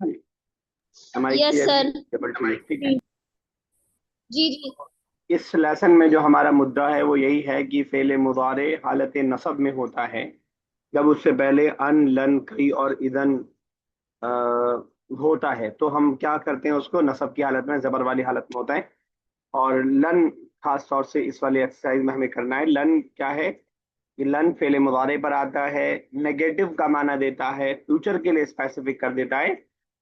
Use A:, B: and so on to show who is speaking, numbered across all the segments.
A: हमारी
B: yes
A: clear
B: sir.
A: Table two ठीक है।
B: जी जी।
A: इस लेसन में जो हमारा मुद्दा है वो यही है कि फेले मुजारे हालत नसब में होता है जब उससे पहले अन लन कई और इदन अ, होता है, तो हम क्या करते हैं, उसको नसब की हालत में, जबर वाली हालत में होता है। और लन खास तौर से इस वाली एक्सरसाइज में हमें करना है। लन क्या है कि लन फेले मुजारे पर आता है, नेगेटिव का माना देता है, फ्यूचर के लिए स्पेसिफिक कर देता है,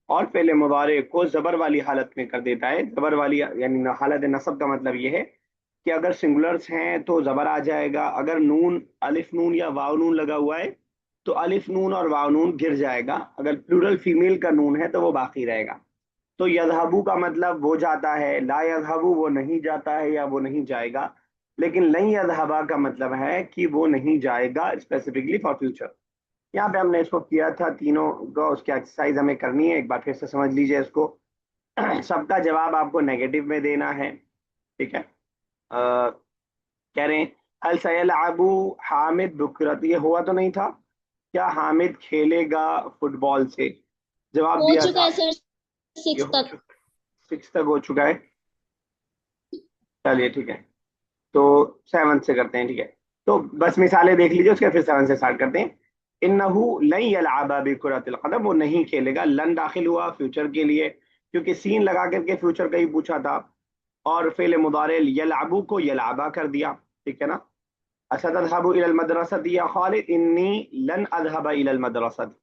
A: और फेले मुजारे को जबर वाली हालत में कर देता है। जबर वाली यानी हालत नसब का मतलब ये है कि अगर सिंगुलर्स हैं तो जबर आ जाएगा, अगर नून अलिफ नून या वाव नून लगा हुआ है तो अलिफ नून और वाव नून गिर जाएगा, अगर प्लूरल फीमेल का नून है तो वो बाकी रहेगा। तो यजहबू का मतलब वो जाता है, ला यजहबू वो नहीं जाता है या वो नहीं जाएगा। लेकिन लन यजहबा का मतलब है कि वो नहीं जाएगा, स्पेसिफिकली फॉर फ्यूचर। यहाँ पे हमने इसको किया था तीनों का, उसकी एक्सरसाइज हमें करनी है, एक बार फिर से समझ लीजिए इसको। सबका जवाब आपको नेगेटिव में देना है, ठीक है। कह रहे हैं हल सयलअबु हामिद बुकरत, ये हुआ तो नहीं था, क्या हामिद खेलेगा फुटबॉल से? जवाब
B: हो
A: दिया
B: चुका
A: था।
B: है सर,
A: ये
B: 6
A: हो
B: तक।
A: चुका, 6 तक हो चुका है। चलिए ठीक है, तो 7 से करते हैं, ठीक है। तो बस मिसालें देख लीजिए, उसके फिर 7 से स्टार्ट करते हैं। इन्नहु लन यलअबा बिकुरतिल कदम, वो नहीं खेलेगा, लन दाखिल हुआ फ्यूचर के लिए क्योंकि सीन लगा करके फ्यूचर का ही पूछा था। और फेल मुदारे यलअबु को यलअबा कर दिया, ठीक है ना। असतज़हबु इलल मदरसति या खालिद, इन्नी लन अज़हब इलल मदरसति।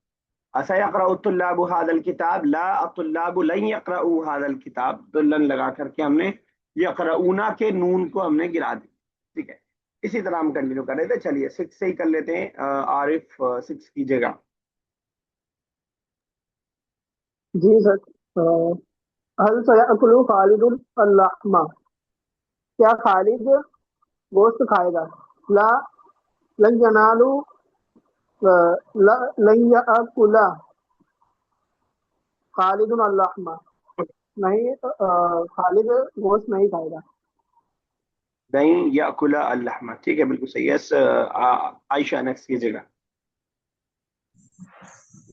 A: असयक़रअु तुल्लाबु हाज़ल किताब, ला अत्तुल्लाबु लन यक़रअू हाज़ल किताब, तो लन लगा करके हमने यक़रऊना के नून को हमने गिरा दी, ठीक है। इसी तरह हम कंटिन्यू कर रहे थे। चलिए 6 से ही कर लेते हैं। आरिफ 6 कीजिएगा।
C: जी सर। हल सयाकुलु खालिदुल अल्लाहमा, क्या खालिद गोश्त खाएगा? ला लन यनालु लन याकुला खालिदुल अल्लाहमा, नहीं खालिद गोश्त नहीं खाएगा।
A: नहीं याकुला अल्लाहमा, ठीक है, बिल्कुल सही है। आयशा नेक्स्ट कीजिएगा।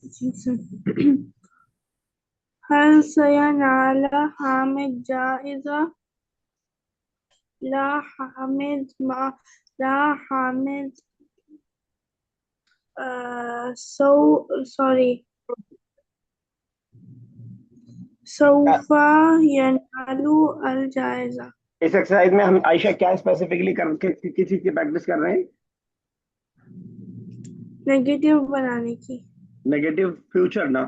D: जी सर। हल सयनाला हामिद जाइजा, ला हामिद मा ला हामिद सो सॉरी सौफा यनालू अल जायजा।
A: इस एक्सरसाइज में हम आयशा क्या स्पेसिफिकली किस चीज की प्रैक्टिस कर रहे हैं?
D: नेगेटिव बनाने की।
A: नेगेटिव फ्यूचर ना?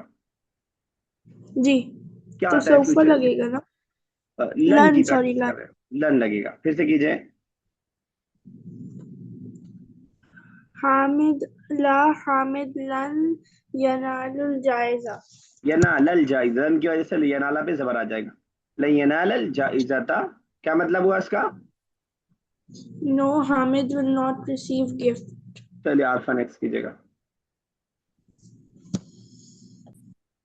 D: जी।
A: क्या
D: तो
A: आता है
D: सौफा
A: फ्यूचर?
D: लगेगा ना।
A: लन की
D: लन सॉरी
A: प्रैक्टिस कर
D: लन।
A: रहे हो, लन लगेगा, फिर से कीजिए।
D: हामिद ला हामिद लन यनालुल जायजा।
A: यनालल जायजा, लन की वजह से यनाला पे जबर आ जाएगा। लन यनालल जायजाता, क्या मतलब हुआ इसका?
D: No Hamid will not receive gift.
A: चलिए आरफा नेक्स्ट कीजिएगा।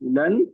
A: लन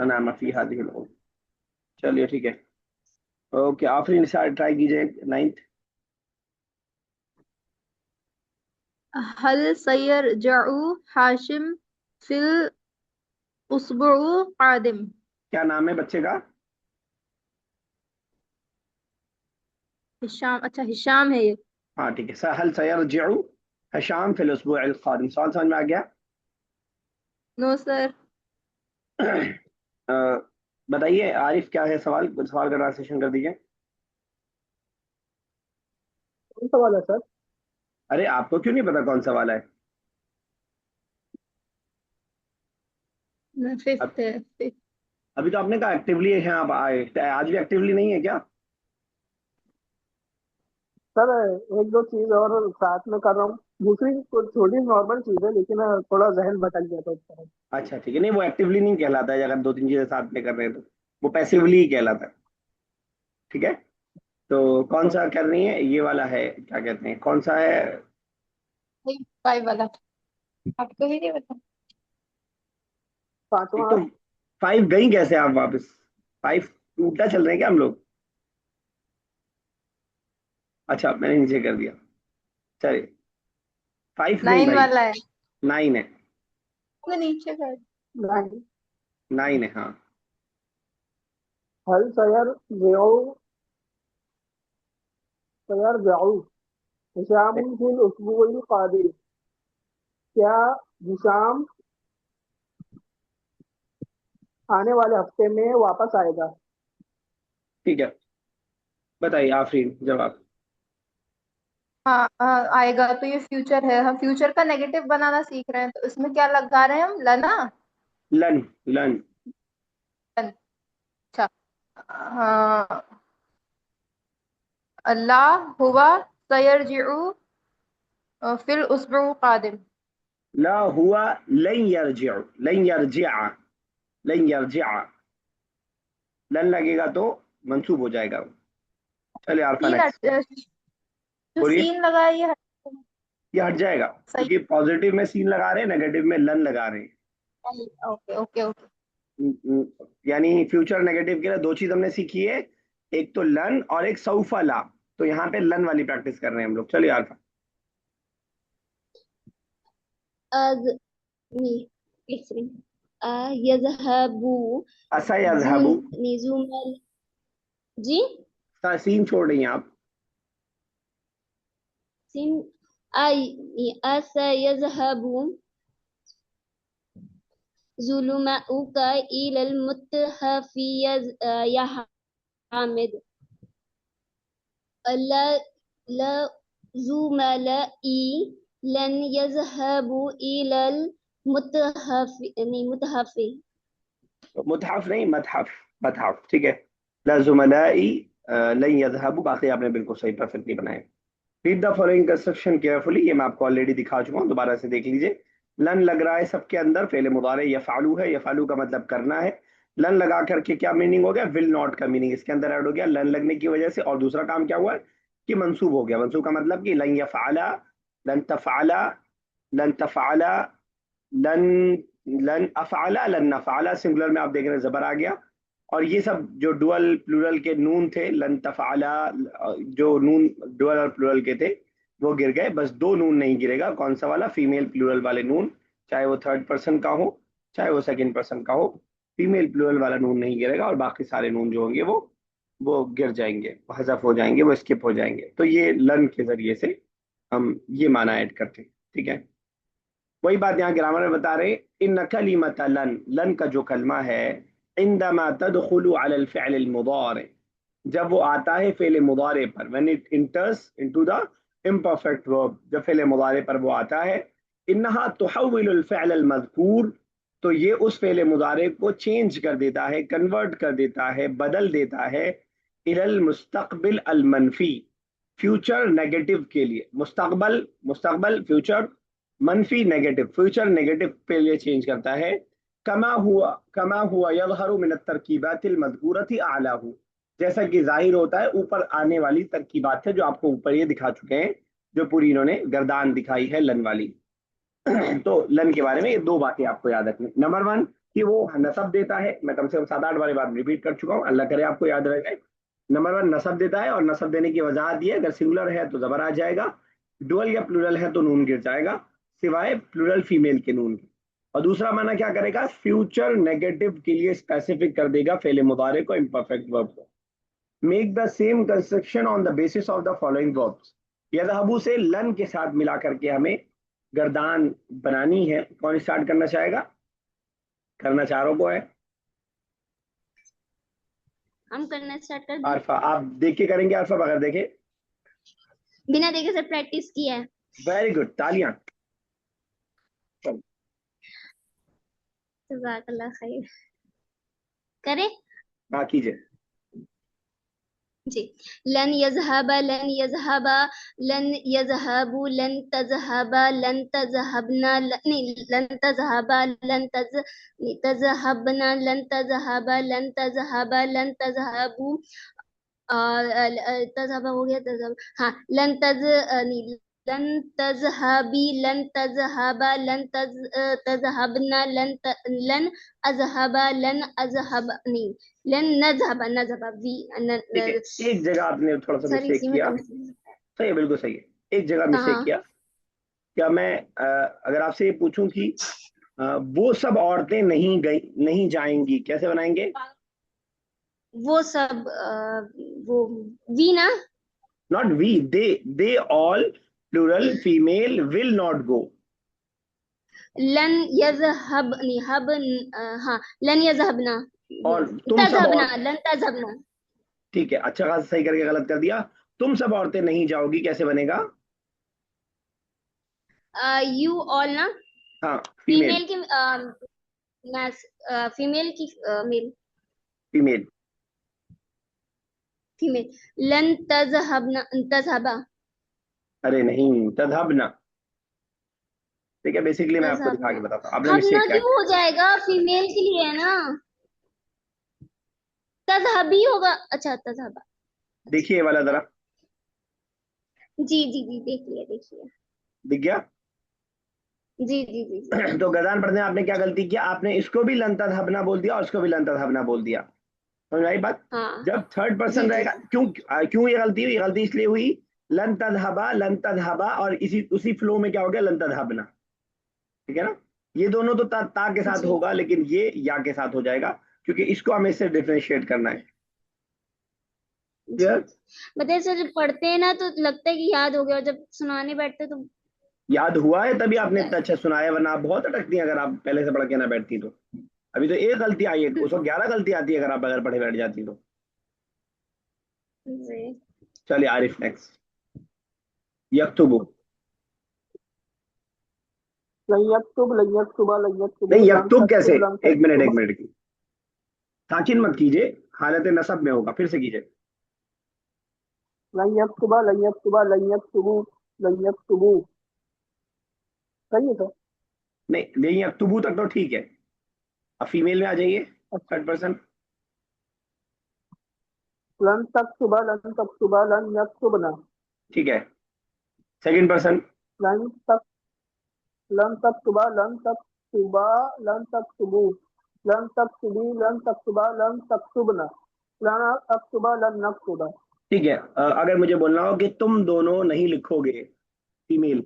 A: अनामा फी हादिहिल उम। चलिए ठीक है। ओके, आखिरी ट्राई कीजिए, 9th।
E: हल सयरजउ हाशिम फिल उसबुउ कादिम।
A: क्या नाम है बच्चे का?
E: हिशाम, अच्छा हिशाम है ये।
A: हाँ ठीक है, हल सयरजिउ हशाम फिल उसबुअल कादिम। सवाल समझ में आ गया?
E: No sir.
A: अ, बताइए आरिफ, क्या है सवाल? सवाल का ट्रांसलेशन कर दीजिए।
C: कौन सा वाला सर?
A: अरे आपको क्यों नहीं पता कौन सा वाला है? अब
E: फिफ्थ है फिफ्थ।
A: अभी तो आपने कहा एक्टिवली है, आप आए आज भी एक्टिवली नहीं है क्या?
C: सर एक दो चीज और साथ में कर रहा हूँ, दूसरी कुछ छोटी नॉर्मल चीज है, लेकिन थोड़ा जहन भटक गया था उस तरफ।
A: अच्छा ठीक है, नहीं वो एक्टिवली नहीं कहलाता है, अगर 2 3 चीजें साथ में कर रहे हैं तो वो पैसिवली ही कहलाता है, ठीक है। तो कौन सा कर रही है, ये वाला है, क्या कहते हैं, कौन सा है?
E: फाइव वाला आपको ही नहीं पता।
A: एक
C: पांचवा
A: तो 5 गई कैसे आप वापस? 5 उल्टा चल रहे हैं क्या हम लोग? अच्छा मैंने नीचे कर दिया, चलिए। 5 नहीं
E: 9
A: भाई,
E: वाला है।
A: 9 है।
E: तो नीचे कर।
C: नहीं।
A: 9 है, हाँ।
C: हल सयरजअ हिशामुन फिल उसबुइल कादिम। क्या हिशाम आने वाले हफ्ते में वापस आएगा?
A: ठीक है, बताइए आफरीन जवाब।
E: हाँ आएगा। तो ये फ्यूचर है, हम फ्यूचर का नेगेटिव बनाना सीख रहे हैं, तो इसमें क्या लगा रहे हैं हम, लना।
A: लन, लन।
E: अच्छा। हाँ। अल्लाह हुआ सयरजिउ फिल उसबुउ कादिम।
A: ला हुआ लन यरजिअ, लन यरजिअ, लन यरजिअ। लन लगेगा तो मंसूब हो जाएगा। चलिए आरफा
E: सीन
A: नेक्स्ट।
E: जो
A: बोलिए।
E: सीन लगा है ये
A: ये हट जाएगा
E: सही।
A: क्योंकि पॉजिटिव में सीन लगा रहे हैं, नेगेटिव में लन लगा रहे हैं।
E: Okay okay okay.
A: यानी फ्यूचर नेगेटिव के लिए दो चीज हमने सीखी है, एक तो लन और एक सौफा ला। तो यहाँ पे लन वाली प्रैक्टिस कर रहे हैं हम लोग। चलिए आरफा।
B: अज नहीं, एक सेकंड। यज़हबू
A: असा
B: जून
A: यज़हबु,
B: निजुमल जी।
A: सीन छोड़ रही हैं आप।
B: सिन आई असा यज़हबू जुलुमाउका इलल मुतहफी या हामिद। अल्ला ला जुमलाई लन यज़हबू इलल मुतहफी।
A: मुतहफ नहीं, मतहफ, मतहफ, ठीक है। लाजुमलाई लन यज़हबु, बाकी आपने बिल्कुल सही परफेक्टली बनाया। Read the following construction carefully, ये मैं आपको ऑलरेडी दिखा चुका हूँ, दोबारा से देख लीजिए। लन लग रहा है सबके अंदर, फेले मुदारे यफालू है, यफालू का मतलब करना है। लन लगा करके क्या मीनिंग हो गया? विल नॉट का मीनिंग इसके अंदर ऐड हो गया लन लगने की वजह से। और दूसरा काम क्या हुआ कि मंसूब हो गया। मंसूब का मतलब कि लन यफाला, लन तफाला, लन तफाला, लन, लन अफाला, लन नफाला। सिंगुलर में आप देख रहे हैं जबर आ गया। और ये सब जो डुअल प्लूरल के नून थे, लन तफाला, जो नून डुअल और प्लूरल के थे वो गिर गए। बस दो नून नहीं गिरेगा, कौन सा वाला? फीमेल प्लूरल वाले नून, चाहे वो थर्ड पर्सन का हो चाहे वो सेकंड पर्सन का हो, फीमेल प्लूरल वाला नून नहीं गिरेगा। और बाकी सारे नून जो होंगे वो गिर जाएंगे, हजफ हो जाएंगे, वो स्किप हो जाएंगे। तो ये लन के जरिए से हम ये माना ऐड करते हैं, ठीक है। वही बात यहाँ ग्रामर में बता रहे, इन कलिमत लन, लन का जो कलमा है, इंदमा तदखुलु अलल फ़िअल मुदारे, जब वो आता है फेले मुदारे पर, when it इंटर्स into the imperfect verb, जब फेले मुदारे पर वो आता है, इन्नहा तुहव्विलुल फ़िअल मज़कूर, तो ये उस फेले मुदारे को चेंज कर देता है, कन्वर्ट कर देता है, बदल देता है, इलल मुस्तक़बिल अल मनफी, फ्यूचर नेगेटिव के लिए। मुस्तकबल, मुस्तकबल फ्यूचर, मनफी नेगेटिव, फ्यूचर नेगेटिव पे लिए चेंज करता है। कमा हुआ यज़हरु मिन तरकीबातिल मज़कूरति आलाहु, जैसा कि जाहिर होता है ऊपर आने वाली तरकीबात है जो आपको ऊपर ये दिखा चुके हैं, जो पूरी इन्होंने गर्दान दिखाई है लन वाली। तो लन के बारे में ये दो बातें आपको याद रखनी। नंबर 1 कि वो नसब देता है, मैं कम से कम 7-8 बार बात रिपीट कर चुका हूँ, अल्लाह करे आपको याद रह जाए। नंबर 1 नसब देता है, और नसब देने की वजह दी है, अगर सिंगुलर है तो जबर आ जाएगा, डुअल या प्लूरल है तो नून गिर जाएगा, सिवाय प्लूरल फीमेल के नून के। और दूसरा माना क्या करेगा? फ्यूचर नेगेटिव के लिए स्पेसिफिक कर देगा फेले मुदारे को, इम्परफेक्ट वर्ब को। Make the same construction on the basis of the following verbs, यज़हबू से लन के साथ मिला करके हमें गर्दान बनानी है। कौन स्टार्ट करना चाहेगा? करना चारों को है।
B: हम करना स्टार्ट कर दें?
A: अरफा, आप देख के करेंगे? अरफा बगैर देखे?
B: बिना देखे से प्रैक्टिस किया है।
A: वेरी गुड, तालियां।
B: जज़ाकल्लाह खैर। करें
A: हाँ कीजिए।
B: जी। लन यज़हबा, लन यज़हबा, लन यज़हबू, लन तज़हबा, लन तज़हबना, नहीं लन तज़हबा, लन तज़हबना, लन तज़हबा, लन तज़हबा, लन तज़हबू, तज़हबा हो गया, तज़हब, हाँ लन तज नहीं लन तज़हबी, लन तज़हबा, तज़हबना, लन अज़हबा, लन अज़हबनी, लन नज़हबा, नज़हबा वी
A: ठीक है, एक जगह आपने थोड़ा सा
B: सर
A: मिस्टेक
B: इसी में
A: किया।
B: कंफ्यूजन
A: सही है, बिल्कुल सही है, एक जगह मिस्टेक
B: कहाँ?
A: किया। क्या मैं अगर आपसे ये पूछूं कि वो सब औरतें नहीं जाएंगी, कैसे बनाएंगे?
B: वो सब वो वी ना,
A: not we, they all plural female will not go.
B: लन यज़हबनी, हाँ लन यज़हबना,
A: और तुम सब
B: तज़हबना,
A: और,
B: लन तज़हबना।
A: ठीक है, अच्छा खासा सही करके गलत कर दिया। तुम सब औरतें नहीं जाओगी, कैसे बनेगा?
B: यू ऑल ना,
A: हाँ, फीमेल,
B: फीमेल की फीमेल की मेल,
A: फीमेल।
B: फीमेल लन तज़हबना, तज़हबा,
A: अरे नहीं, तदहबना। ठीक है, बेसिकली मैं आपको दिखा
B: तज़हबना।
A: के बताता हूँ आपने
B: हबना
A: मिस्टेक क्या
B: क्यों
A: की।
B: हो जाएगा, फीमेल के लिए है ना, तज़हबी होगा। अच्छा तज़हबा,
A: देखिए ये वाला जरा,
B: जी जी जी, देखिए देखिए,
A: दिख गया?
B: जी जी जी जी।
A: तो गजान पढ़ने में आपने क्या गलती किया, आपने इसको भी लन तदहबना बोल दिया और इसको भी लन तदहबना बोल दिया। समझ आई बात?
B: हाँ
A: जब थर्ड
B: जी
A: पर्सन
B: जी
A: रहेगा, क्यों ये गलती हुई? ये गलती इसलिए हुई, लन तदहबा और इसी उसी फ्लो में क्या हो गया, लन तदहबना। ठीक है ना? ये दोनों तो ता के साथ
B: जी
A: होगा, लेकिन ये या के साथ हो जाएगा, क्योंकि इसको हमें इससे डिफरेंशिएट करना है।
B: जी।
A: क्लियर?
B: बताइए सर, जब पढ़ते हैं ना तो लगता है कि याद हो गया, और जब सुनाने बैठते तो
A: याद हुआ है तभी आपने
B: लगता
A: इतना
B: है।
A: अच्छा सुनाया, वरना आप बहुत अटकती हैं अगर आप पहले से पढ़ के ना बैठती तो। अभी तो एक गलती आई है, उसको 11 गलती आती है अगर आप बगैर पढ़े बैठ जाती तो।
B: जी
A: चलिए आरिफ, नेक्स्ट। यक्तुबु।
C: लन यक्तुब, लन यक्तुबा, लन यक्तुबू,
A: नहीं,
C: लन
A: यक्तुब कैसे?
C: तक्तुब, लन
A: एक
C: तक्तुबा।
A: मिनट की ताकिन मत कीजिए, हालत नसब में होगा, फिर से कीजिए।
C: लन यक्तुबा, लन यक्तुबा, लन यक्तुबू, लन यक्तुबू। सही है सर।
A: नहीं, नहीं, यक्तुबु तक तो ठीक है। अब फीमेल में आ जाइए,
C: अच्छा,
A: थर्ड पर्सन।
C: लन तक्तुबा, लन तक्तुबा, लन यक्तुबना।
A: ठीक है, सेकंड पर्सन।
C: लन तक लन तक्तुबा, लन तक्तुबा, लन तक्तुबू, लन तक्तुबी, लन तक्तुबा, लन तक्तुबना, लन अक्तुबा, लन नक्तुबा।
A: ठीक है, अगर मुझे बोलना हो कि तुम दोनों नहीं लिखोगे, फीमेल,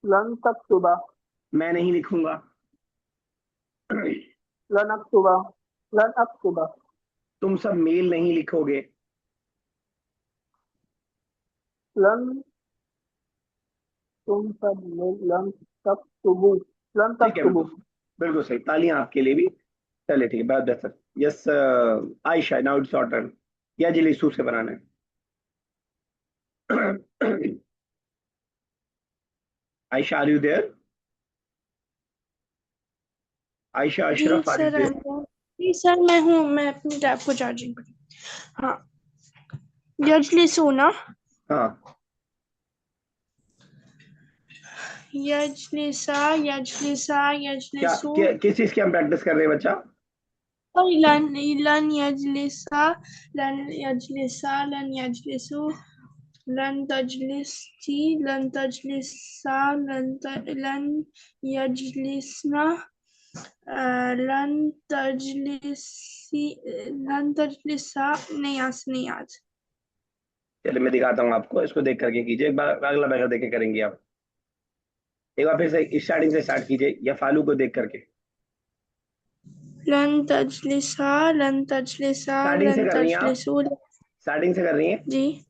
C: लन तक्तुबा,
A: मैं नहीं लिखूंगा।
C: लन अक्तुबा, लन अक्तुबा।
A: तुम सब मेल नहीं लिखोगे।
C: लन तुम सब लोग, लन तक्तुबू, लन
A: ठीक है,
C: तक्तुबू।
A: बिल्कुल बिल्कुल सही, तालियां आपके लिए भी। चलिए ठीक है, बहुत बेहतर। Yes Ayesha, now it's your turn. या जिलीसू से बनाना है। Ayesha, are you there? Ayesha,
D: जी
A: Ashraf, are you
D: sir,
A: there?
D: जी सर मैं हूँ, मैं अपनी टैब को चार्जिंग पर। हाँ, यजलिसू ना,
A: हाँ,
D: यजलिसा, यजलिसा, यजलिसू।
A: किस चीज की हम प्रैक्टिस कर रहे हैं बच्चा?
D: और लन, लन यजलिसा, लन यजलिसा, लन यजलिसू, लन तजलिसी, लन तजलिसा, लन यजलिसना, लन तजलिसी, लन तजलिसा। नहीं, यहाँ से नहीं याद।
A: चलिए मैं दिखाता हूँ आपको, इसको देख करके कीजिए, एक बार अगला बगैर देख के करेंगे आप। एक बार फिर से स्टार्टिंग से स्टार्ट कीजिए, या फालू को देख करके।
D: लन तजलिसा, लन तजलिसा,
A: स्टार्टिंग से
D: लन
A: कर रही हैं आप?
D: तजलिसू।
A: स्टार्टिंग से कर रही हैं?
D: जी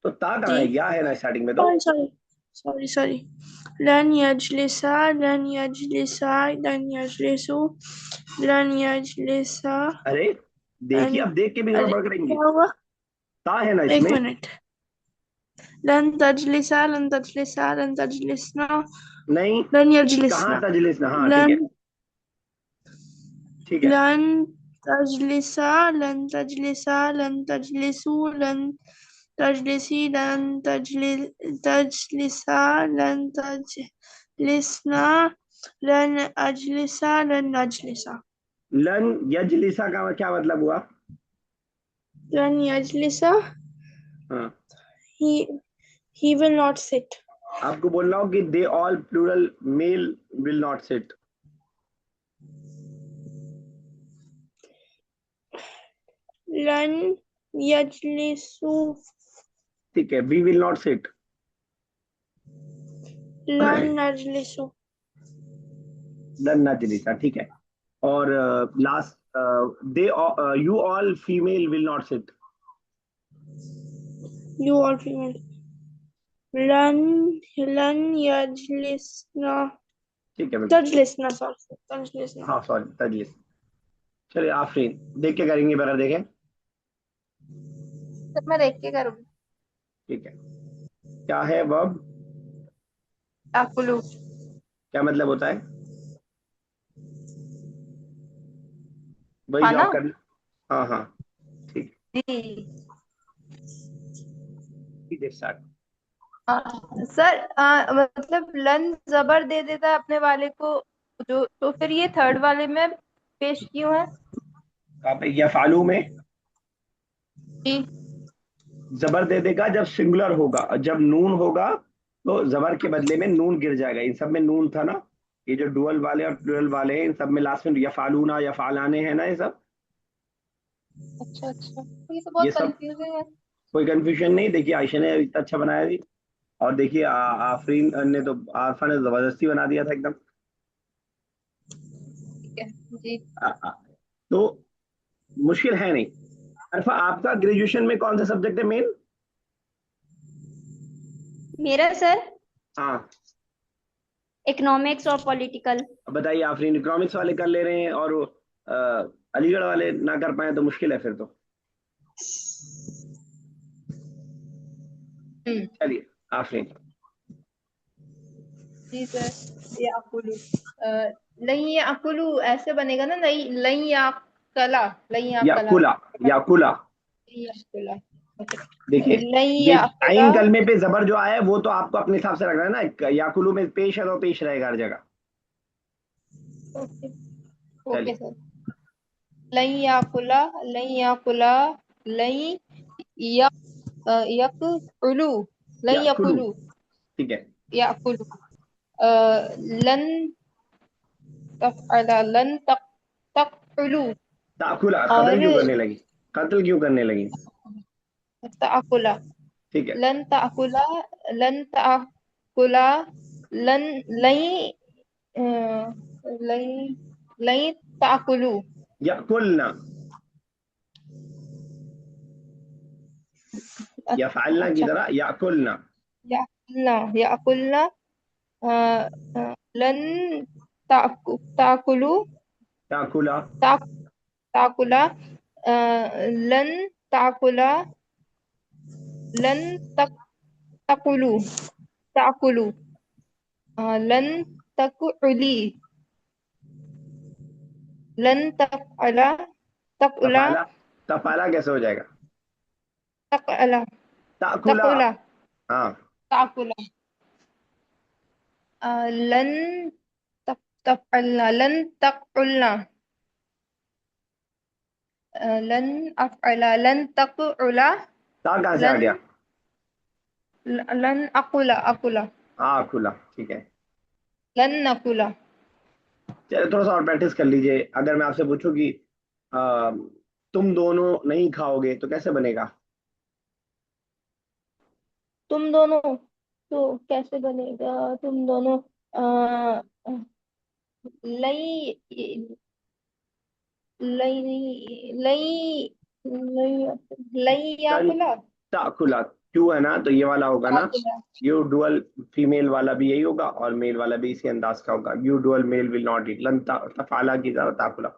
A: तो ता कहाँ
D: जी,
A: है? या है ना स्टार्टिंग में तो।
D: Sorry sorry, sorry sorry. लन यजलिसा, लन यजलिसा, लन यजलिसू, लन यजलिसा।
A: अरे देखिए, अब देख के भी
D: अरे
A: गड़बड़ करेंगी।
D: क्या हुआ,
A: ता है ना
D: एक
A: इसमें।
D: मिनट। लन तजलिसा, लन तजलिसा, लन तजलिसना,
A: नहीं,
D: लन
A: कहाँ
D: यजलिसना,
A: तजलिस ना, हाँ ठीक है,
D: लन
A: ठीक है।
D: लन तजलिसा, लन तजलिसा, लन तजलिसू, लन तजलिसी, लन तजलिसा, लन तजलिसना, लन अजलिसा, लन अजलिसा।
A: लन यजलिसा का क्या मतलब हुआ?
D: लन यजलिसा,
A: हाँ,
D: he He will not sit.
A: आपको बोल रहा हूँ कि they all plural male will not sit.
D: लन यजलिसु।
A: ठीक है, वी विल नॉट सिट।
D: लन नजलिसु।
A: लन नजलिसा, ठीक है। और last, they you all female will not seat.
D: You all female. लन यजलिसना।
A: ठीक है बेटा,
D: तजलिसना, sorry, तजलिसना।
A: हाँ सॉरी, तजलिस। चलिए आफरीन, देख के करेंगे बगैर देखें।
E: तो मैं देख के करूंगी।
A: ठीक है, क्या है वर्ब?
E: ताकुलू।
A: क्या मतलब होता है? वही
E: खाना।
A: जॉब करना। हाँ हाँ, ठीक
E: जी।
A: है, स्टार्ट।
E: सर मतलब लन जबर दे देता है अपने वाले को, जो तो फिर ये थर्ड वाले में पेश क्यों है?
A: कहाँ पे? या फालू में
E: जी।
A: जबर दे देगा जब सिंगुलर होगा, और जब नून होगा तो जबर के बदले में नून गिर जाएगा। इन सब में नून था ना, ये जो डुअल वाले और प्लूरल वाले हैं, इन सब में लास्ट में या फालूना या फालाने हैं ना, ये सब।
E: अच्छा अच्छा, तो ये तो
A: ये
E: बहुत
A: सब
E: कंफ्यूजिंग है।
A: कोई कंफ्यूजन नहीं। देखिए आयशा ने इतना अच्छा बनाया जी, और देखिए आफरीन ने तो, आरफा ने जबरदस्ती बना दिया था एकदम।
E: ठीक है जी।
A: आ, आ, तो मुश्किल है नहीं। अरफा, आपका ग्रेजुएशन में कौन सा सब्जेक्ट है मेन?
B: मेरा सर
A: हाँ,
B: इकोनॉमिक्स और पॉलिटिकल।
A: अब बताइए, आफरीन इकोनॉमिक्स वाले कर ले रहे हैं और अलीगढ़ वाले ना कर पाए तो मुश्किल है फिर तो। चलिए आफरीन।
E: जी सर। या अकुलू। नहीं, ये अकुलू ऐसे बनेगा ना, नहीं लई या कला। लई या कला।
A: याकुला, याकुला।
E: या कुला।
A: देखिए,
E: लई
A: ये
E: या कुला।
A: आइन कलमे पे जबर जो आया है वो तो आपको अपने हिसाब से रखना है ना। याकुलू में पेश है तो पेश रहेगा हर जगह।
E: ओके। ओके
A: चलिए,
E: सर। लई या कुला। लई या कुला। लई या यकुलू। लई
A: याकुलू,
E: यकुलू।
A: ठीक है।
E: यकुलू। लन तफअला। लन तकुलू।
A: ताकुला, कत्ल
E: और
A: क्यों करने लगी? कत्ल क्यों करने लगी?
E: ताकुला।
A: ठीक है।
E: लन ताकुला। लन ताकुला। लन लई अ, लई लई ताकुलू।
A: याकुलना, या फालना की
E: अच्छा।
A: तरह याकुलना।
E: याकुलना। याकुलना। अ, लन ताकुलू।
A: ताकुला,
E: ता- ताकुला। लन ताकुला। लन तकुलू। ताकुलू। लन तकुली। लन तफअला। तफअला।
A: तफाला, तफाला कैसे हो जाएगा?
E: तफअला।
A: ताकुला,
E: तकुला।
A: हाँ।
E: ताकुला। लन तफअलना। लन तकुलना। लन अफअला। लन तकुला।
A: ता कहाँ से आ
E: लन
A: गया?
E: लन अकुला। अकुला।
A: हाँ, खुला, ठीक है।
E: लन नकुला।
A: चलिए थोड़ा सा और प्रैक्टिस कर लीजिए। अगर मैं आपसे पूछूं कि आ, तुम दोनों नहीं खाओगे तो कैसे बनेगा?
E: तुम दोनों तो कैसे बनेगा? तुम दोनों अ, लई लई लई लई लई या
A: सन
E: कुला।
A: ताकुला, क्यों है ना, तो ये वाला होगा ना।
E: ताकुला।
A: यू डुअल फीमेल वाला भी यही होगा और मेल वाला भी इसी अंदाज का होगा। You dual male will not eat, लन तफाला की तरह ताकुला।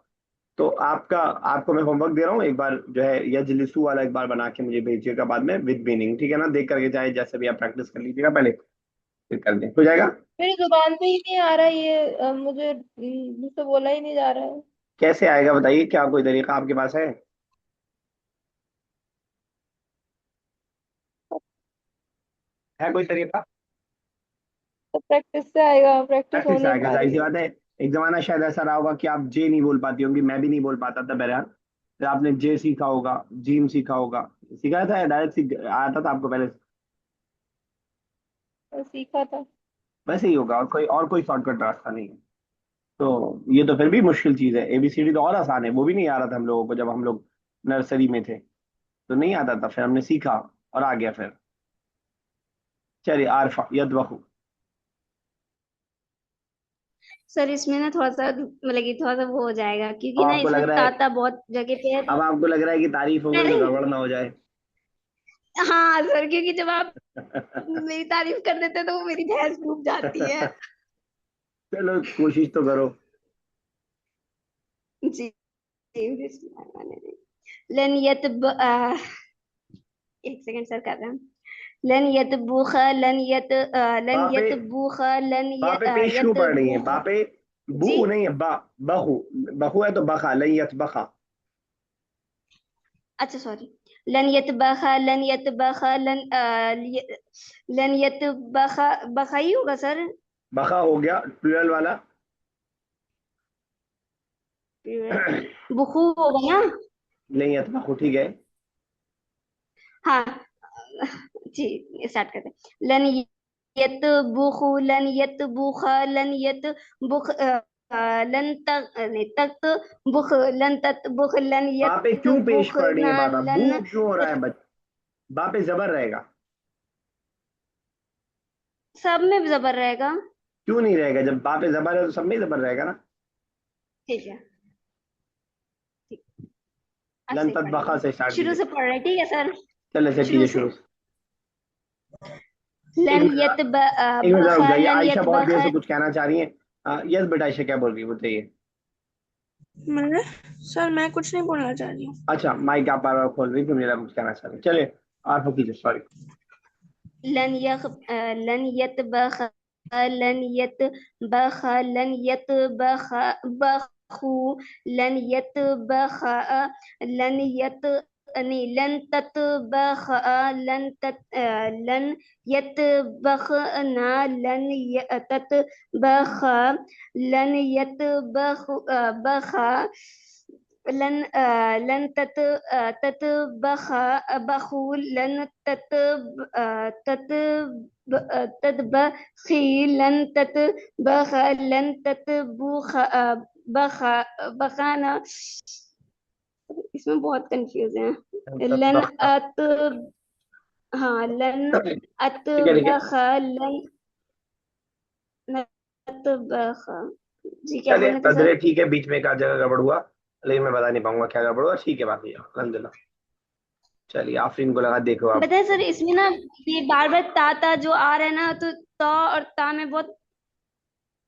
A: तो आपको मैं होमवर्क दे रहा हूँ, एक बार जो है यजलिसु वाला एक बार बना के मुझे भेजिएगा बाद में विद मीनिंग, ठीक है ना? देख करके चाहे जैसे भी आप प्रैक्टिस कर लीजिएगा पहले, फिर कर दें, हो जाएगा।
E: मेरी जुबान पे ही नहीं आ रहा ये, मुझे मुझसे बोला ही नहीं जा रहा है।
A: कैसे आएगा बताइए, क्या कोई तरीका आपके पास है? है कोई तरीका?
E: तो प्रैक्टिस से आएगा, प्रैक्टिस
A: प्रैक्टिस से
E: होने
A: आएगा,
E: आ
A: जाहिर सी
E: रही है।
A: बात है। एक जमाना शायद ऐसा रहा होगा कि आप जे नहीं बोल पाती होंगी, मैं भी नहीं बोल पाता था बहरहाल। फिर आपने जे सीखा होगा, जीम सीखा होगा। सिखाया था या डायरेक्ट आया था आपको पहले से?
E: तो सीखा था।
A: वैसे ही होगा, और कोई शॉर्टकट रास्ता नहीं है। तो ये तो फिर भी मुश्किल चीज है, ABCD तो और आसान है, वो भी नहीं आ रहा था हम लोगों को जब हम लोग नर्सरी में थे, तो नहीं आता था, फिर हमने सीखा और आ गया फिर। चलिए, आरफा यदवहु।
B: सर इसमें ना थोड़ा सा मतलब कि थोड़ा सा वो हो जाएगा,
A: अब
B: क्योंकि ना
A: आपको लग
B: इसमें
A: रहा है,
B: ताता बहुत जगह पे है।
A: अब आपको लग रहा है कि तारीफ हो गई तो
B: नहीं,
A: गड़बड़ ना हो जाए।
B: हाँ सर, क्योंकि जब आप मेरी तारीफ कर देते हैं तो वो मेरी भैंस डूब जाती है।
A: चलो कोशिश तो करो।
B: जी जी, बिस्मिल्लाहिर्रहमानिर्रहीम। लन एक सेकंड सर, कर रहे हैं। लन यतबुख लन यत लन
A: बापे,
B: यतबुख लन
A: बापे पेश क्यों पढ़ रही है?
B: यतबुख।
A: बापे
B: जी,
A: बू नहीं है, बहु। बहु है तो बखा, लयत बखा।
B: अच्छा सॉरी। लन यतबख लन यतबख, बखा ही होगा सर।
A: बखा हो गया प्लूरल वाला।
B: बुखू होगा ना।
A: लयत बखु, ठीक है।
B: हाँ जी, स्टार्ट करते हैं। लन यत बुख लन यत बुख लन तक नहीं तक बुख लन तक बुख लन यत
A: बापे क्यों पेश
B: बुख
A: पढ़ रही है
B: ना
A: बाबा? बू
B: लन।
A: क्यों हो रहा है बापे जबर रहेगा।
B: सब में जबर रहेगा।
A: क्यों नहीं रहेगा? जब बापे जबर है तो सब में जबर रहेगा ना।
B: ठीक है, ठीक। अब
A: लन
B: सही
A: तत बखा
B: पढ़ेंगे।
A: से स्टार्ट
B: शुरू
A: कीजिए।
B: से पढ़ रहे हैं, ठीक है सर।
A: चले से
B: शुरू
A: कीजिए
B: से।
A: शुरू। एक
B: लन
A: मिनट,
B: यत
A: एक मिनट रुक
B: बखा
A: जाइए,
B: लन
A: आयशा
B: यत
A: बहुत देर
B: बखा।
A: से कुछ कहना चाह रही है। यस बेटा, आयशा क्या बोल रही है बताइए।
D: मैंने सर मैं कुछ नहीं बोलना चाह रही हूँ।
A: अच्छा, माइक आप बार बार खोल रही थी, मुझे लगा कुछ कहना चाह रही है। चलिए आप कीजिए, सॉरी।
B: लन यत बख लन यत बख लन यत बख बखू लन यत बख लन यत नहीं लन तत बख लन यत बख ना लन तत बख लन यत बख बख लन तत बख बखू लन तत ततबखी लन ततबख लन ततबुख बख बखाना। इसमें बहुत कंफ्यूज है। लन अत हाँ लन
A: ठीक है ठीक है।
B: अतबख लन नतबख। जी क्या
A: चलिए
B: बोलने थे
A: कदरे
B: सर?
A: ठीक है, बीच में एक आध जगह गड़बड़ हुआ, लेकिन मैं बता नहीं पाऊंगा क्या गड़बड़ हुआ। ठीक है, बाकी अलहमदुलिल्लाह। चलिए आफरीन को लगा, देखो आप।
B: बताए सर, इसमें ना ये बार बार ता जो आ रहा है ना, तो ता और ता में बहुत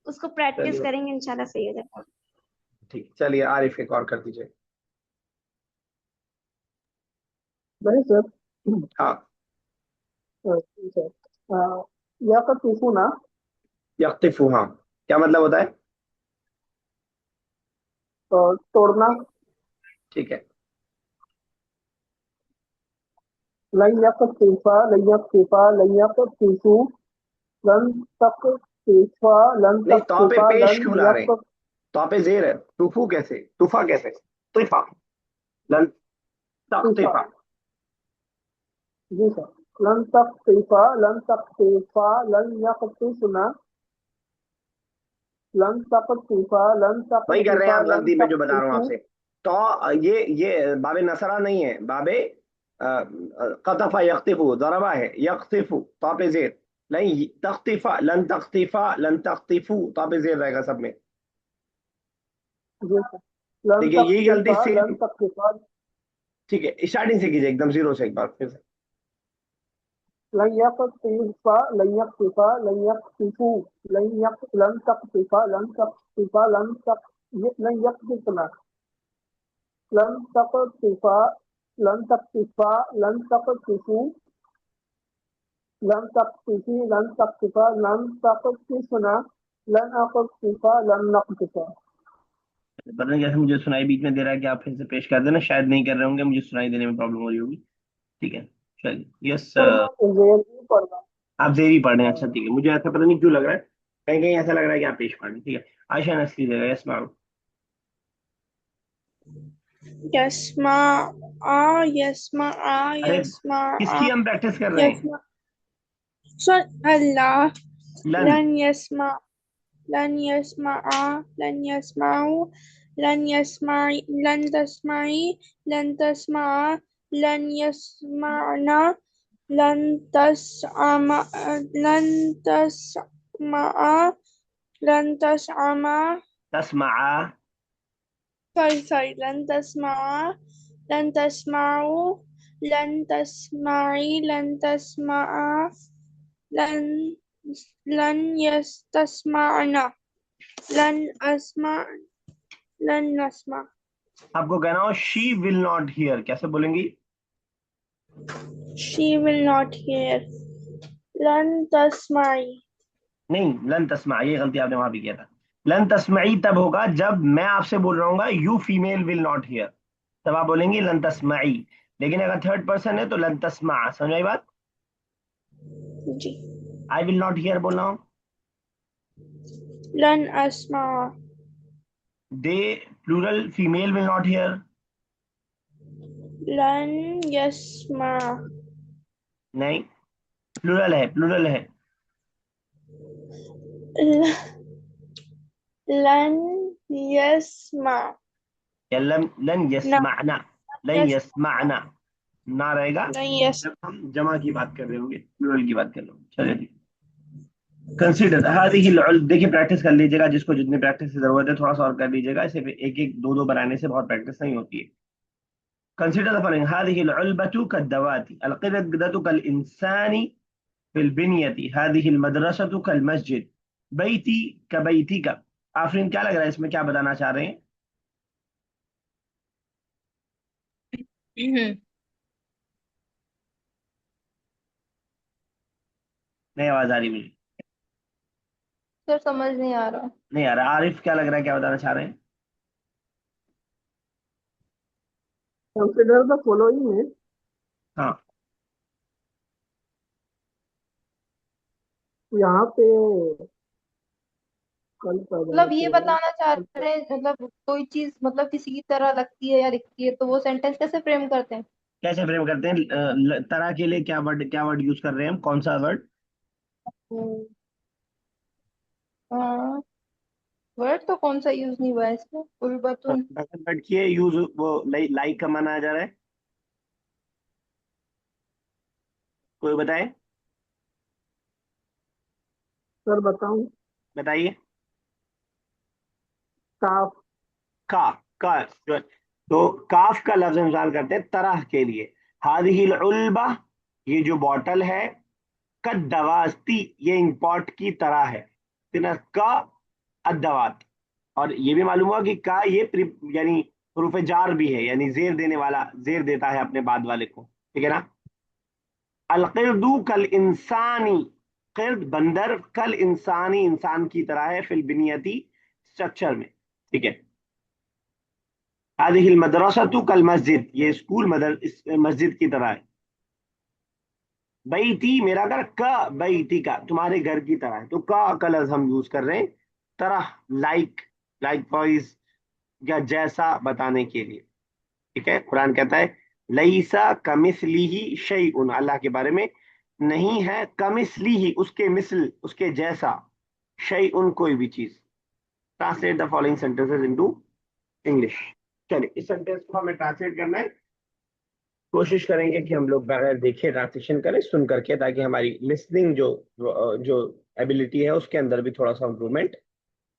B: उसको प्रैक्टिस
A: चलिए
B: करेंगे, इंशाल्लाह सही हो जाएगा।
A: ठीक, चलिए आरिफ एक और कर दीजिए।
C: नहीं सर।
A: हाँ,
C: ठीक है। या का तीसू ना
A: यख्तिफु, हाँ, क्या मतलब होता है?
C: तोड़ना।
A: ठीक है।
C: लन यक तीफा लन यक तीफा लन यक तीसू लन तक तीफा लन
A: नहीं,
C: तक
A: तो पे
C: तीफा
A: पेश
C: लन
A: क्यों ला रहे हैं?
C: यक।
A: तो पे जेर है, तुफू कैसे, तुफा कैसे, तुफा, लन
C: तीफा।
A: तख्तिफा।
C: जी सर। लन तक तीफा लन तक तीफा लन यक तीसुना लन तक तीफा लन तक
A: वही कर रहे हैं
C: तीफा
A: आप
C: लन
A: गलती में
C: तक
A: जो बता रहा हूँ
C: तीसू।
A: आपसे। तो ये बाबे नसरा नहीं है, बाबे कतफा यख्तिफु, दरबा है यख्तिफु, तो पे जेर। नहीं तख्तिफा, लन तख्तिफा लन तख्तिफु, तो पे जेर रहेगा सब में।
C: जी सर। लन
A: देखिए
C: तक
A: यही गलती
C: तीफा लन
A: सेम।
C: तक तीफा
A: ठीक है, स्टार्टिंग से कीजिए, एकदम जीरो से एक बार फिर से।
C: लन यक तीफा लन यक तीफा लन यक तीफू लन यक लन तक तीफा लन तक तीफा लन तक लन यक तीसुना लन तक तीफा लन तक तीफा लन तक तीसू लन तक तीसी लन तक तीफा लन तक तीसुना लन अक तीफा लन नक तीफा।
A: पता नहीं कैसे मुझे सुनाई बीच में दे रहा है कि आप फिर से पेश कर देना, शायद नहीं कर रहे होंगे, मुझे सुनाई देने में प्रॉब्लम हो रही होगी। ठीक है, चलिए यस।
C: सर मैं जेल भी पढ़ रहा
A: आप जेरी पढ़ रहे हैं, अच्छा ठीक है, मुझे ऐसा पता नहीं क्यों लग रहा है, कहीं कहीं ऐसा लग रहा है कि आप पेश पढ़ रहे हैं। ठीक है, आयशा नस कीजिएगा, यस मैम।
D: यस्मा आ यस्मा आ
A: अरे
D: यस्मा आ
A: किसकी हम प्रैक्टिस कर रहे हैं?
D: यस्मा सर अल्लाह
A: लन
D: लन यस्मा लन यस्माआ लन यस्माऊ लन यस्माई लन तस्माई लन तस्माआ लन यस्माना लन तस्मा लन तस्माआ लन तस्मा
A: तस्मआ
D: sorry लन तस्माआ लन तस्माऊ लन तस्माई लन तस्माआ लन लन यस्तस्माना लन अस्मा लन नस्मा
A: आपको कहना हो शी विल नॉट हियर, कैसे बोलेंगी?
D: she will not hear लन तस्माई
A: नहीं, लन तस्मा, ये गलती आपने वहां भी किया था। लन तस्माई तब होगा जब मैं आपसे बोल रहा हूँ you female will not here, तब आप बोलेंगी लन तस्माई। लेकिन अगर थर्ड पर्सन है तो लन तस्मा। समझ आई बात?
D: जी
A: आई विल नॉट हियर बोलना हो,
D: लन अस्मा
A: they plural female will not hear,
D: लन यस्मा
A: नहीं प्लूरल है, प्लूरल है।
D: लन यस्मा
A: या लन यस्माना, लन यस्माना ना रहेगा
D: नहीं यस
A: जब हम जमा की बात कर रहे होंगे, प्लूरल की बात कर रहे होंगे। चलिए ठीक, कंसीडर हादिहिल उल्ब, देखिए प्रैक्टिस कर लीजिएगा, जिसको जितनी प्रैक्टिस की जरूरत है थोड़ा सा और कर लीजिएगा, इसे एक एक दो दो बनाने से बहुत प्रैक्टिस नहीं होती है। कंसीडर द फॉलोइंग, हादिहिल उल्बतु कद्दवाती, अलक़िरदतु कल इंसानी फिल बिनियती, हादिहिल मदरसतु कल मस्जिद, बैती कबैतिका। आफरीन, क्या लग रहा है इसमें क्या बताना चाह रहे हैं? नहीं आवाज आ रही मुझे,
E: सर समझ नहीं आ रहा।
A: नहीं आ रहा। आरिफ, क्या लग रहा है क्या बताना चाह रहे हैं?
C: कंसिडर द फॉलोइंग में
A: हाँ,
C: यहाँ पे कल
E: मतलब ये बताना चाह रहे हैं, मतलब कोई चीज मतलब किसी की तरह लगती है या दिखती है तो वो सेंटेंस कैसे फ्रेम करते हैं?
A: कैसे फ्रेम करते हैं? तरह के लिए क्या वर्ड यूज कर रहे हैं हम, कौन सा वर्ड?
E: वर्ड तो कौन सा यूज नहीं हुआ है इसमें, उल्बतुन।
A: वर्ड किए यूज, वो लाइक का माना जा रहा है, कोई बताए?
C: सर बताऊं,
A: बताइए।
C: काफ
A: का तो काफ का लफ्ज हम इस्तेमाल करते हैं तरह के लिए। हादिहिल उल्बा, ये जो बॉटल है, कद दवास्ती, ये इंपॉट की तरह है। का अदवात, और ये भी मालूम हुआ कि का ये यानी हरूफ जार भी है, यानी जेर देने वाला, जेर देता है अपने बाद वाले को, ठीक है ना। अलकिरदू कल इंसानी, किर्द बंदर, कल इंसानी इंसान की तरह है, फिल बिनियती स्ट्रक्चर में, ठीक है। हादिहिल मदरसतु कल मस्जिद, ये स्कूल मस्जिद की तरह है। बैती, मेरा घर, का बैती का, तुम्हारे घर की तरह है, तो का लफ्ज हम यूज कर रहे हैं तरह, लाइक, लाइक वाइज, या जैसा बताने के लिए, ठीक है। कुरान कहता है लईसा कमिस्लिही शैउन, अल्लाह के बारे में नहीं है कमिस्लिही, उसके मिसल, उसके जैसा, शैउन, कोई भी चीज। Translate the following sentences into English. चलिए, इस सेंटेंस को हमें ट्रांसलेट करना है। कोशिश करेंगे कि हम लोग बगैर देखे ट्रांसलेशन करें, सुन करके, ताकि हमारी लिसनिंग जो एबिलिटी है उसके अंदर भी थोड़ा सा इम्प्रूवमेंट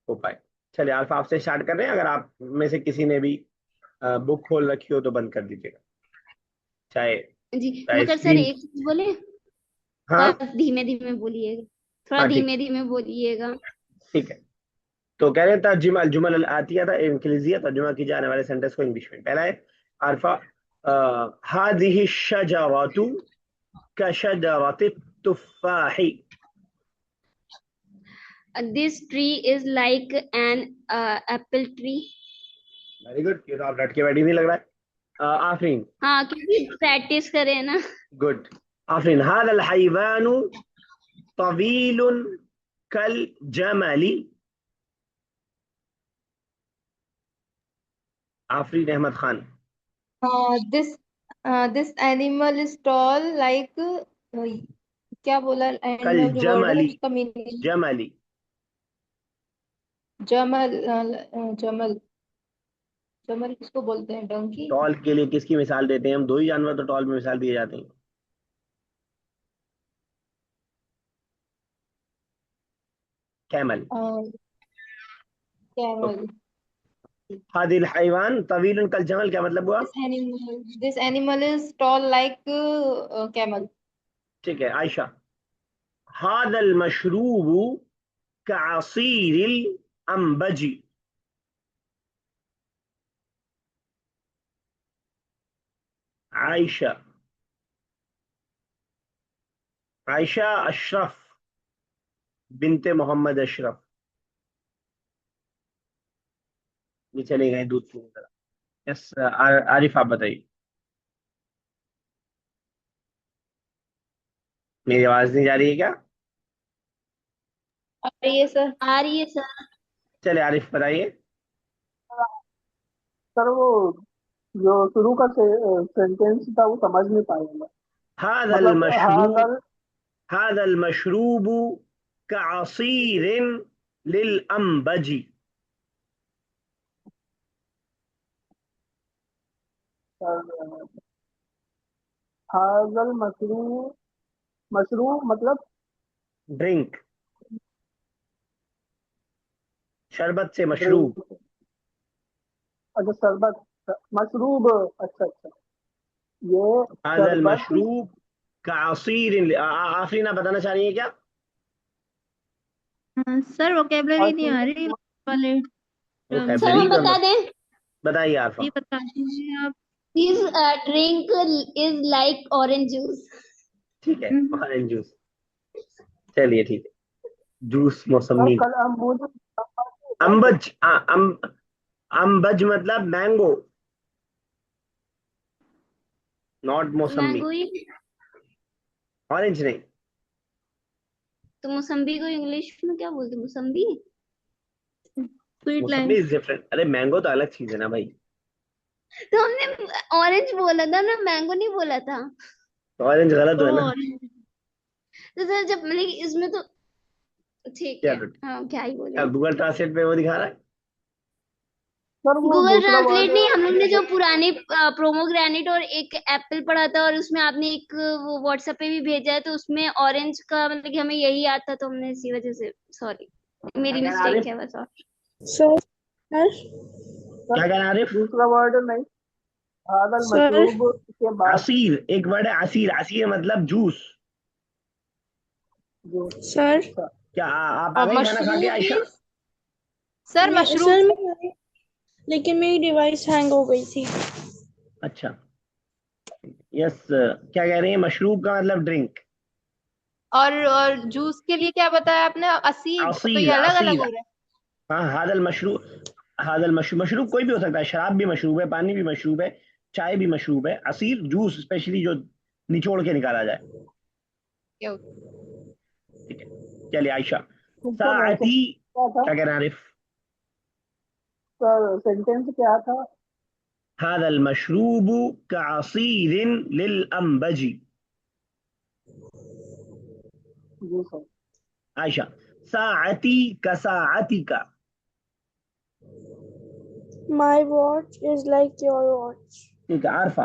A: हो पाए। चलिए, अल्फा आपसे स्टार्ट कर रहे हैं। अगर आप में से किसी ने भी बुक खोल रखी हो तो बंद कर दीजिएगा, चाहे
B: जी
A: चाहे
B: मगर सर
A: स्क्रीन।
B: एक चीज बोले,
A: हाँ
B: थोड़ा धीमे धीमे बोलिएगा, थोड़ा
A: हाँ, ठीक,
B: धीमे धीमे बोलिएगा।
A: ठीक है। तो कह रहे हैं जुमल जुमल आतिया था इंग्लिशिया, तर्जुमा की जाने वाले सेंटेंस को इंग्लिश में। पहला है अल्फा, हादिहि शजरतु कशजरति तुफाही।
B: This tree is like an apple tree.
A: Very good, ये तो आप रट के बैठी नहीं लग रहा है। आफरीन,
B: हाँ क्योंकि प्रैक्टिस करें ना।
A: गुड। आफरीन, हादल हैवानु तवीलुन कल जमली। Afreen Ahmed Khan,
E: this this animal is tall like क्या बोला एंड
A: कल
E: में जो वर्ड है
A: जमली,
E: उसका मीनिंग?
A: जमली।
E: जमल जमल जमल किसको बोलते हैं? डोंकी?
A: टॉल के लिए किसकी मिसाल देते हैं हम? दो ही जानवर तो टॉल में मिसाल दिए जाते हैं। कैमल।
E: कैमल।
A: हादिल हैवान तवीलन कल जमल, क्या मतलब हुआ?
E: This animal is tall like camel.
A: ठीक है आयशा। हादल मशरूबु कअसीरिल अंबजी। आयशा, आयशा अशरफ बिनते मोहम्मद अशरफ, ये चले गए दूध पीने तरह। यस आरिफ आप बताइए। मेरी आवाज नहीं जा रही है क्या?
E: और ये सर
B: आ रही है सर।
A: चले आरिफ बताइए।
C: सर वो जो शुरू का सेंटेंस था वो समझ नहीं पाया मैं।
A: हादल
C: मतलब
A: मशरूब,
C: हादल
A: हादल मशरूबु कअसीरिन लिल अंबजी।
C: हादल मशरू, मशरू मतलब
A: ड्रिंक, शरबत से मशरूब।
C: ड्रिंक। अच्छा शरबत, मशरूब, अच्छा अच्छा, ये
A: हादल
C: शरबत।
A: मशरूब कअसीरिन, आफरीन ना बताना चाह रही है क्या?
E: सर वोकेबलरी नहीं आ रही
C: आशीर,
E: वाले
B: सर
A: वोकैबलरी
B: हम बता दें,
A: बताइए आरफा।
E: ये बता दीजिए आप।
B: This drink is like orange juice.
A: ठीक है
E: हम्म,
A: ऑरेंज जूस, चलिए ठीक है। जूस
C: सर
A: मौसमी।
C: कल हम बोल
A: अम्बज, अम्बज मतलब मैंगो, नॉट
B: तो
A: मौसमी।
B: मैंगो ही,
A: ऑरेंज नहीं।
B: तो मौसम्बी को इंग्लिश में क्या बोलते हैं? मौसम्बी।
E: स्वीट
A: मौसमी
E: लाइम।
A: इज डिफरेंट, अरे मैंगो तो अलग चीज है ना भाई।
B: तो हमने ऑरेंज बोला था ना, मैंगो नहीं बोला था।
A: तो ऑरेंज गलत हुआ ना।
E: और
B: तो सर जब मतलब इसमें तो ठीक
A: क्या
B: है, हाँ क्या ही बोले।
A: गूगल ट्रांसलेट पे वो दिखा रहा है।
C: सर वो
B: गूगल
C: दूसरा वर्ड
B: ट्रांसलेट नहीं, हम लोग ने जो पुराने प्रोमोग्रेनेट और एक एप्पल पढ़ा था, और उसमें आपने एक वो व्हाट्सएप पे भी भेजा है, तो उसमें ऑरेंज का मतलब कि हमें यही याद था, तो हमने इसी वजह से, सॉरी
A: क्या
B: मेरी
A: कह रहा है
B: मिस्टेक
A: आरिफ?
B: है बस। और
D: सर
C: सर,
A: क्या कह रहा है आरिफ?
C: दूसरा वर्ड नहीं, हादल
D: सर
C: मशरूब के बाद
A: असीर, एक वर्ड है असीर, असीर मतलब जूस।
C: जो,
D: सर
C: अच्छा
A: क्या आप आ गई खाना खा के
E: mushroom
A: Ayesha?
E: Means sir mushroom.
D: Sir मैं, लेकिन मेरी डिवाइस हैंग हो गई थी।
A: अच्छा। यस क्या कह रही है? मशरूब का मतलब ड्रिंक।
E: और जूस के लिए क्या बताया आपने? असीर, तो ये
A: असीर,
E: अलग अलग
A: असीर।
E: हो रहा है।
A: हाँ हादल मशरूब, हादल मशरूब, मशरूब कोई भी हो सकता है, शराब भी मशरूब है, पानी भी मशरूब है, चाय भी मशरूब है। असीर जूस स्पेशली जो निचोड़ के निकाला जाए।
E: क्यों?
A: ठीक है चलिए आयशा।
C: सर
A: साअती,
C: क्या था?
A: क्या कह रहे हैं आरिफ?
C: सर सेंटेंस क्या था?
A: हादल मशरूब कअसीर लिल अंबजी।
C: जी सर।
A: आयशा साअती कसाअती का।
D: My watch is like your watch.
A: ठीक है आरफा।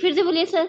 B: फिर से बोलिए sir.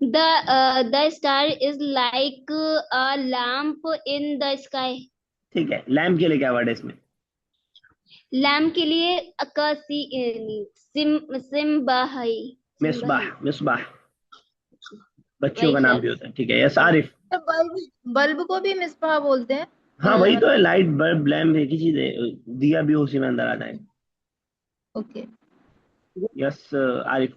B: The star is like a lamp in the sky.
A: ठीक है लैम्प के लिए क्या वर्ड है इसमें?
B: लैम्प के लिए अकासी, सिम्बाही,
A: मिसबाह,
B: सिम्बाही।
A: मिसबाह बच्चियों
B: वही
A: का नाम
B: सर।
A: भी होता है। ठीक है यस आरिफ।
E: तो बल्ब, बल्ब को भी मिसबाह बोलते हैं।
A: हाँ वही तो है,
E: मतलब
A: लाइट बल्ब लैम्प एक ही चीज है, दिया भी उसी में अंदर आ जाएगा।
E: ओके।
A: यस आरिफ।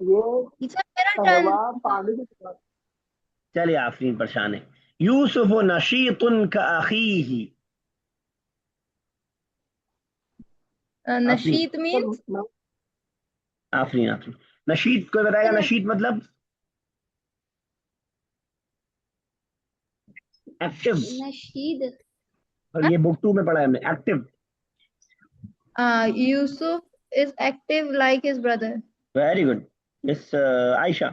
C: ये
E: सर मेरा टर्न।
C: कहवा पानी की तरह।
A: चलिए आफरीन परेशान है। यूसुफ नशीत कअखीही। आफरीन,
E: नशीत मीन्स
C: सर
A: आफरीन, आफरीन। नशीद कोई बताएगा? नशीद मतलब एक्टिव,
B: नशीद,
A: और ये बुक 2 में पढ़ा है हमने, active.
E: Yusuf is active like his brother.
A: Very good miss Ayesha.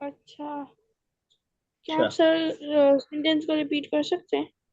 D: अच्छा, क्या आप सर सेंटेंस को रिपीट कर सकते हैं?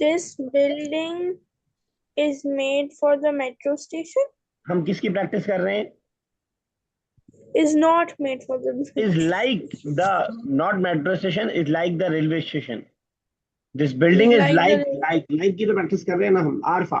D: This building is made for the metro station.
A: हम किसकी प्रैक्टिस कर रहे हैं?
D: Is not made for the
A: Is like the, not metro station, is like the railway station. This building is like की तो प्रैक्टिस कर रहे हैं ना हम। Arfa,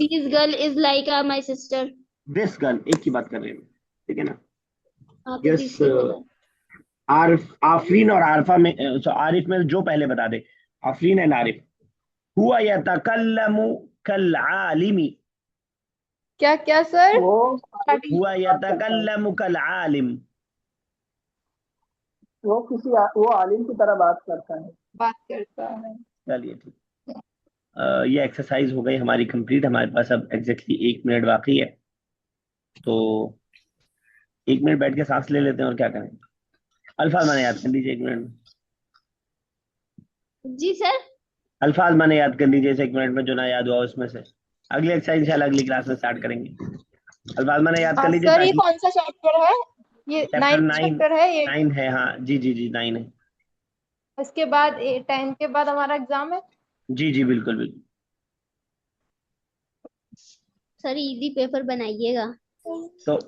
B: this girl is like my sister.
A: This girl, एक की बात कर रहे हैं, ठीक है ना?
B: आपने
A: Yes,
B: तीसरी बोला।
A: आफरीन और आरफा में, आरिफ में जो पहले बता दे, आफरीन एंड आरिफ। हुआ यतकल्लमु कल्आलिमी।
E: क्या क्या सर?
C: वो
A: हुआ यतकल्लमु कल्आलिम।
C: वो आलिम की तरह बात करता है।
A: चलिए ठीक, ये एक्सरसाइज हो गई हमारी कंप्लीट। हमारे पास अब एग्जैक्टली 1 मिनट बाकी है, तो 1 मिनट बैठ के सांस ले लेते हैं और क्या करें। अल्फाज माने याद कर लीजिए 1 मिनट में।
B: जी सर।
A: अल्फाज माने याद कर लीजिए इस 1 मिनट में, जो ना याद हुआ उसमें से। अगली एक्सरसाइज इंशाल्लाह अगली क्लास में स्टार्ट करेंगे। अल्फाज माने याद कर लीजिए।
E: सर ये कौन सा चैप्टर है? ये
A: चैप्टर
E: 9 चैप्टर है ये?
A: 9 है, हाँ जी जी जी 9 है।
E: इसके बाद 10 के बाद हमारा एग्जाम है?
A: जी जी बिल्कुल बिल्कुल।
B: सर इजी पेपर बनाइएगा।
A: तो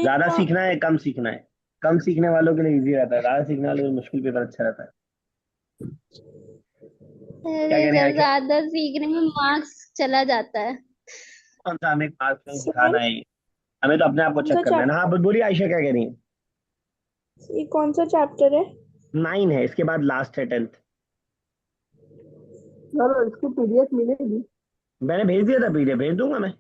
A: ज्यादा सीखना है कम सीखना है? कम सीखने वालों के लिए इजी रहता है, ज्यादा सीखने वालों के लिए मुश्किल पेपर अच्छा रहता है। क्या कह रहे हैं?
B: ज्यादा सीखने में मार्क्स चला जाता है।
A: कौन सा हमें पास में सिखाना है? हमें तो अपने आप को चेक करना है ना। हाँ बोलिए आयशा, क्या कह रही है?
D: ये कौन सा चैप्टर है?
A: 9 है, इसके बाद लास्ट है 10th।
C: चलो इसकी पीडीएफ मिलेगी।
A: मैंने भेज दिया था, पीडीएफ भेज दूंगा मैं।